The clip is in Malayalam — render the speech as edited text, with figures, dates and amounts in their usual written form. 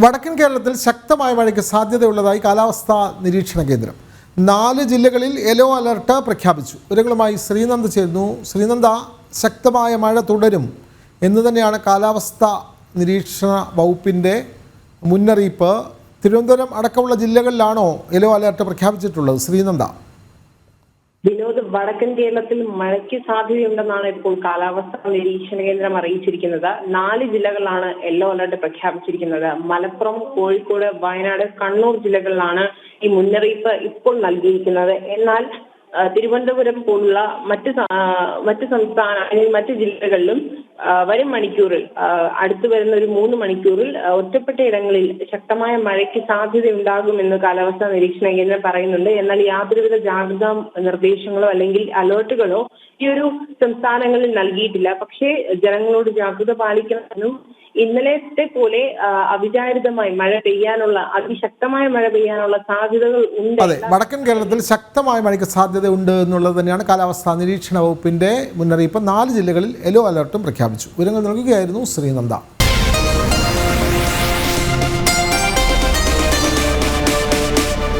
വടക്കൻ കേരളത്തിൽ ശക്തമായ മഴയ്ക്ക് സാധ്യതയുള്ളതായി കാലാവസ്ഥാ നിരീക്ഷണ കേന്ദ്രം. 4 ജില്ലകളിൽ യെല്ലോ അലർട്ട് പ്രഖ്യാപിച്ചു. വിവരങ്ങളുമായി ശ്രീനന്ദ് ചേരുന്നു. ശ്രീനന്ദ, ശക്തമായ മഴ തുടരും എന്ന് തന്നെയാണ് കാലാവസ്ഥാ നിരീക്ഷണ വകുപ്പിൻ്റെ മുന്നറിയിപ്പ്. തിരുവനന്തപുരം അടക്കമുള്ള ജില്ലകളിലാണോ യെല്ലോ അലർട്ട് പ്രഖ്യാപിച്ചിട്ടുള്ളത്? ശ്രീനന്ദ. വിനോദ്, വടക്കൻ കേരളത്തിൽ മഴയ്ക്ക് സാധ്യതയുണ്ടെന്നാണ് ഇപ്പോൾ കാലാവസ്ഥാ നിരീക്ഷണ കേന്ദ്രം അറിയിച്ചിരിക്കുന്നത്. 4 ജില്ലകളിലാണ് യെല്ലോ അലർട്ട് പ്രഖ്യാപിച്ചിരിക്കുന്നത്. മലപ്പുറം, കോഴിക്കോട്, വയനാട്, കണ്ണൂർ ജില്ലകളിലാണ് ഈ മുന്നറിയിപ്പ് ഇപ്പോൾ നൽകിയിരിക്കുന്നത്. എന്നാൽ തിരുവനന്തപുരം പോലുള്ള മറ്റ് സംസ്ഥാന അല്ലെങ്കിൽ മറ്റ് ജില്ലകളിലും വരും മണിക്കൂറിൽ അടുത്തു വരുന്ന ഒരു 3 മണിക്കൂറിൽ ഒറ്റപ്പെട്ട ഇടങ്ങളിൽ ശക്തമായ മഴയ്ക്ക് സാധ്യതയുണ്ടാകുമെന്ന് കാലാവസ്ഥാ നിരീക്ഷണ കേന്ദ്രം പറയുന്നുണ്ട്. എന്നാൽ യാതൊരുവിധ ജാഗ്രതാ നിർദ്ദേശങ്ങളോ അല്ലെങ്കിൽ അലേർട്ടുകളോ ഈ ഒരു സംസ്ഥാനങ്ങളിൽ നൽകിയിട്ടില്ല. പക്ഷേ ജനങ്ങളോട് ജാഗ്രത പാലിക്കണമെന്നും ഇന്നലത്തെ പോലെ അവിചാരിതമായി മഴ പെയ്യാനുള്ള അതിശക്തമായ മഴ പെയ്യാനുള്ള സാധ്യതകൾ ഉണ്ട്. അതെ, വടക്കൻ കേരളത്തിൽ ശക്തമായ മഴയ്ക്ക് സാധ്യതയുണ്ട് എന്നുള്ളത് തന്നെയാണ് കാലാവസ്ഥാ നിരീക്ഷണ വകുപ്പിൻ്റെ മുന്നറിയിപ്പ്. 4 ജില്ലകളിൽ യെല്ലോ അലർട്ടും പ്രഖ്യാപിച്ചു. വിവരങ്ങൾ നൽകുകയായിരുന്നു ശ്രീനന്ദ.